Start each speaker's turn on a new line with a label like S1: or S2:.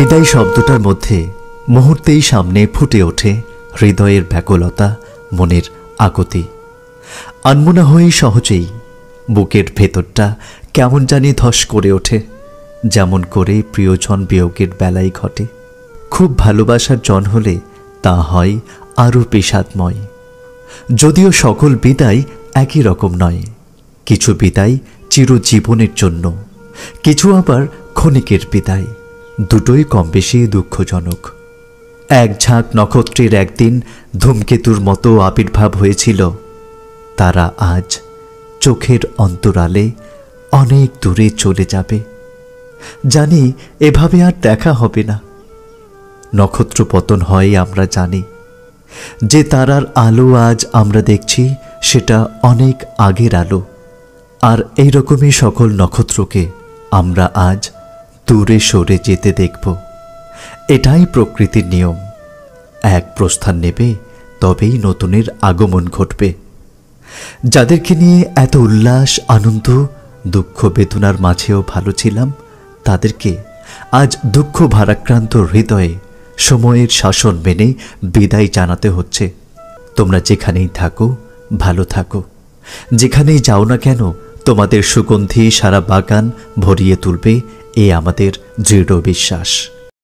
S1: বিদায় শব্দটার মধ্যে মুহূর্তেই সামনে ফুটে ওঠে হৃদয়ের ব্যাকুলতা, মনের আকুতি। আনমনা হয়ে সহজেই বুকের ভেতরটা কেমন জানি ধস করে ওঠে, যেমন করে প্রিয়জন বিয়োগের বেলায় ঘটে। খুব ভালোবাসার জন হলে তা হয় আরও বিষাদময়। যদিও সকল বিদায় একই রকম নয়, কিছু বিদায় চিরজীবনের জন্য, কিছু আবার ক্ষণিকের বিদায়। দুটোই কম বেশি দুঃখজনক। এক ঝাঁক নক্ষত্রের একদিন ধূমকেতুর মতো আবির্ভাব হয়েছিল, তারা আজ চোখের অন্তরালে অনেক দূরে চলে যাবে। জানি এভাবে আর দেখা হবে না। নক্ষত্র পতন হয় আমরা জানি, যে তারার আলো আজ আমরা দেখছি সেটা অনেক আগের আলো। আর এইরকমই সকল নক্ষত্রকে আমরা আজ দূরে সরে যেতে দেখব। এটাই প্রকৃতির নিয়ম। এক প্রস্থান নেবে, তবেই নতুনের আগমন ঘটবে। যাদেরকে নিয়ে এত উল্লাস, আনন্দ, দুঃখ বেদনার মাঝেও ভালো ছিলাম, তাদেরকে আজ দুঃখ ভারাক্রান্ত হৃদয়ে সময়ের শাসন মেনে বিদায় জানাতে হচ্ছে। তোমরা যেখানেই থাকো ভালো থাকো, যেখানেই যাও না কেন তোমাদের সুগন্ধি সারা বাগান ভরিয়ে তুলবে, এ আমাদের দৃঢ় বিশ্বাস।